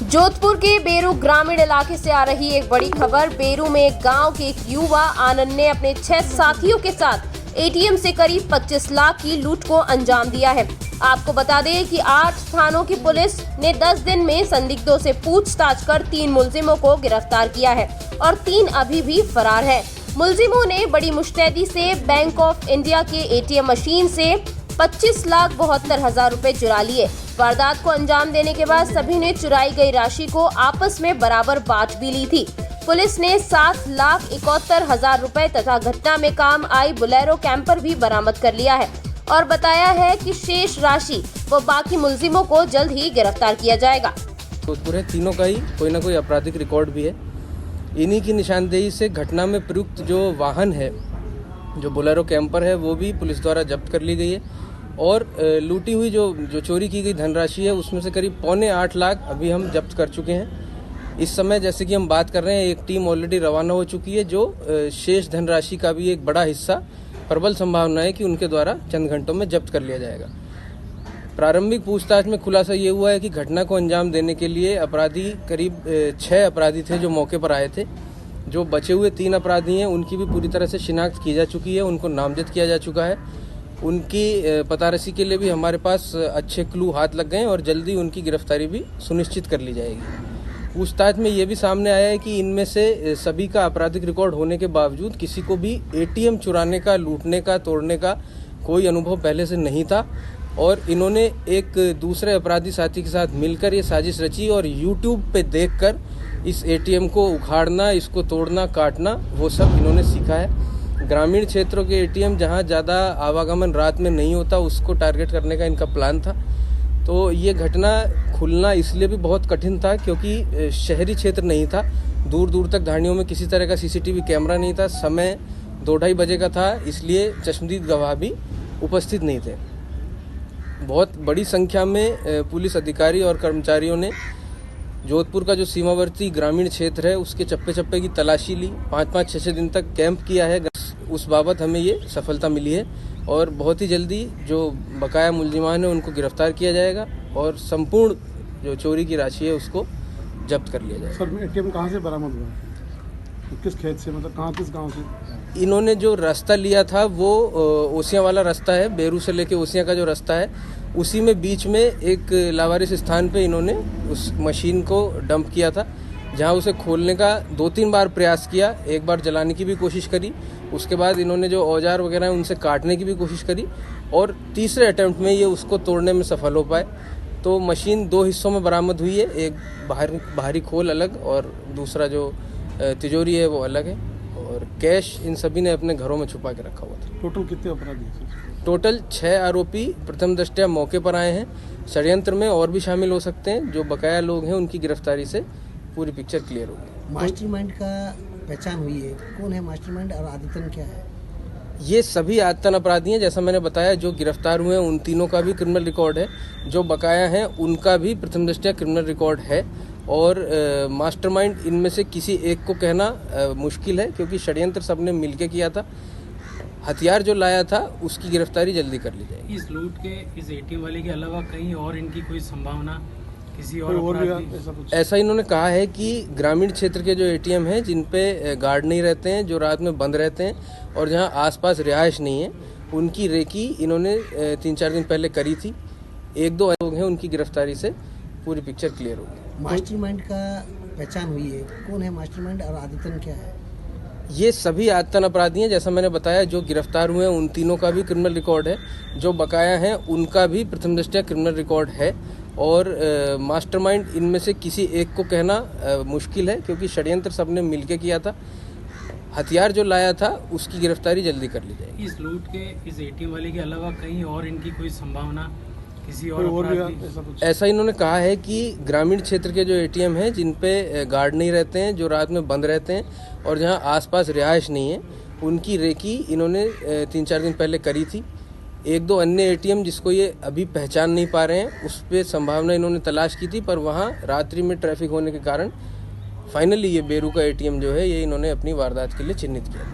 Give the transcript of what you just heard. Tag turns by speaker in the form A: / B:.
A: जोधपुर के बेरू ग्रामीण इलाके से आ रही एक बड़ी खबर। बेरू में गांव के एक युवा आनंद ने अपने 6 साथियों के साथ एटीएम से करीब 25 लाख की लूट को अंजाम दिया है। आपको बता दें कि 8 थानों की पुलिस ने 10 दिन में संदिग्धों से पूछताछ कर 3 मुलजिमों को गिरफ्तार किया है और 3 अभी भी फरार हैं। मुलजिमों ने बड़ी मुस्तैदी से बैंक ऑफ इंडिया के एटीएम मशीन से 25,72,000 रुपए चुरा लिए। वारदात को अंजाम देने के बाद सभी ने चुराई गई राशि को आपस में बराबर बांट भी ली थी। पुलिस ने 7,71,000 रुपए तथा घटना में काम आई बोलेरो कैंपर भी बरामद कर लिया है और बताया है कि शेष राशि व बाकी मुलजिमों को जल्द ही गिरफ्तार किया जाएगा।
B: जोधपुर है, तीनों का ही कोई ना कोई आपराधिक रिकॉर्ड भी है। इन्हीं की निशानदेही से घटना में प्रयुक्त जो वाहन है, जो बोलेरो कैंपर है, वो भी पुलिस द्वारा जब्त कर ली गई है और लूटी हुई जो चोरी की गई धनराशि है उसमें से करीब 7.25 लाख अभी हम जब्त कर चुके हैं। इस समय जैसे कि हम बात कर रहे हैं, एक टीम ऑलरेडी रवाना हो चुकी है जो शेष धनराशि का भी एक बड़ा हिस्सा प्रबल संभावना है कि उनके द्वारा चंद घंटों में जब्त कर लिया जाएगा। प्रारंभिक पूछताछ में खुलासा ये हुआ है कि घटना को अंजाम देने के लिए अपराधी करीब 6 अपराधी थे जो मौके पर आए थे। जो बचे हुए 3 अपराधी हैं उनकी भी पूरी तरह से शिनाख्त की जा चुकी है, उनको नामजद किया जा चुका है। उनकी पतारसी के लिए भी हमारे पास अच्छे क्लू हाथ लग गए हैं और जल्दी उनकी गिरफ्तारी भी सुनिश्चित कर ली जाएगी। पूछताछ में ये भी सामने आया है कि इनमें से सभी का आपराधिक रिकॉर्ड होने के बावजूद किसी को भी एटीएम चुराने का, लूटने का, तोड़ने का कोई अनुभव पहले से नहीं था और इन्होंने एक दूसरे अपराधी साथी के साथ मिलकर ये साजिश रची और यूट्यूब पे देखकर इस एटीएम को उखाड़ना, इसको तोड़ना, काटना, वो सब इन्होंने सीखा है। ग्रामीण क्षेत्रों के एटीएम जहां ज़्यादा आवागमन रात में नहीं होता, उसको टारगेट करने का इनका प्लान था। तो ये घटना खुलना इसलिए भी बहुत कठिन था क्योंकि शहरी क्षेत्र नहीं था, दूर दूर तक धाड़ियों में किसी तरह का सीसीटीवी कैमरा नहीं था, समय 2-2:30 बजे का था, इसलिए चश्मदीद गवाह भी उपस्थित नहीं थे। बहुत बड़ी संख्या में पुलिस अधिकारी और कर्मचारियों ने जोधपुर का जो सीमावर्ती ग्रामीण क्षेत्र है उसके चप्पे चप्पे की तलाशी ली, 5-5, 6-6 दिन तक कैंप किया है। उस बाबत हमें ये सफलता मिली है और बहुत ही जल्दी जो बकाया मुलजिमान है उनको गिरफ्तार किया जाएगा और संपूर्ण जो चोरी की राशि है उसको जब्त कर लिया जाएगा।
C: सर, एटीएम कहाँ से बरामद हुआ? किस खेत से, मतलब कहाँ, किस गांव से?
B: इन्होंने जो रास्ता लिया था वो ओसियां वाला रास्ता है, बेरू से लेके ओसियां का जो रास्ता है उसी में बीच में एक लावारिस स्थान पे इन्होंने उस मशीन को डंप किया था, जहां उसे खोलने का 2-3 बार प्रयास किया। एक बार जलाने की भी कोशिश करी, उसके बाद इन्होंने जो औजार वगैरह हैं उनसे काटने की भी कोशिश करी और तीसरे अटेम्प्ट में ये उसको तोड़ने में सफल हो पाए। तो मशीन 2 हिस्सों में बरामद हुई है, एक बाहरी खोल अलग और दूसरा जो तिजोरी है वो अलग है और कैश इन सभी ने अपने घरों में छुपा के रखा हुआ था।
C: टोटल कितने अपराधी हैं?
B: टोटल 6 आरोपी प्रथम दृष्टया मौके पर आए हैं। षड्यंत्र में और भी शामिल हो सकते हैं। जो बकाया लोग हैं उनकी गिरफ्तारी से पूरी पिक्चर क्लियर होगी।
D: मास्टरमाइंड का पहचान हुई है, कौन है मास्टरमाइंड और आदितन क्या है?
B: ये सभी आदतन अपराधी हैं। जैसा मैंने बताया, जो गिरफ्तार हुए हैं उन तीनों का भी क्रिमिनल रिकॉर्ड है, जो बकाया हैं उनका भी प्रथम दृष्टया क्रिमिनल रिकॉर्ड है और मास्टरमाइंड इनमें से किसी एक को कहना मुश्किल है क्योंकि षड्यंत्र सबने मिलकर किया था। हथियार जो लाया था उसकी गिरफ्तारी जल्दी कर ली जाएगी।
E: इस लूट के, इस एटीएम वाले के अलावा कहीं और इनकी कोई संभावना किसी और अपराधी?
B: ऐसा इन्होंने कहा है कि ग्रामीण क्षेत्र के जो एटीएम हैं जिन पे गार्ड नहीं रहते हैं, जो रात में बंद रहते हैं और जहां आसपास रिहाइश नहीं है, उनकी रेकी इन्होंने 3-4 दिन पहले करी थी। 1-2 लोग हैं, उनकी गिरफ्तारी से पूरी पिक्चर क्लियर होगी।
D: मास्टरमाइंड का पहचान हुई है, कौन है मास्टरमाइंड और आदितन क्या है?
B: ये सभी आदतन अपराधी हैं। जैसा मैंने बताया, जो गिरफ्तार हुए हैं उन तीनों का भी क्रिमिनल रिकॉर्ड है, जो बकाया हैं उनका भी प्रथम दृष्टया क्रिमिनल रिकॉर्ड है और मास्टरमाइंड इनमें से किसी एक को कहना मुश्किल है क्योंकि षड्यंत्र सबने मिलकर किया था। हथियार जो लाया था उसकी गिरफ्तारी जल्दी कर ली जाएगी।
E: इस लूट के, इस एटीएम वाले के अलावा कहीं और इनकी कोई संभावना किसी और अपराधी?
B: ऐसा इन्होंने कहा है कि ग्रामीण क्षेत्र के जो एटीएम हैं जिन पे गार्ड नहीं रहते हैं, जो रात में बंद रहते हैं और जहां आसपास रिहाइश नहीं है, उनकी रेकी इन्होंने 3-4 दिन पहले करी थी। 1-2 अन्य एटीएम जिसको ये अभी पहचान नहीं पा रहे हैं उस पर संभावना इन्होंने तलाश की थी, पर वहाँ रात्रि में ट्रैफिक होने के कारण फाइनली ये बेरू का एटीएम जो है ये इन्होंने अपनी वारदात के लिए चिन्हित किया।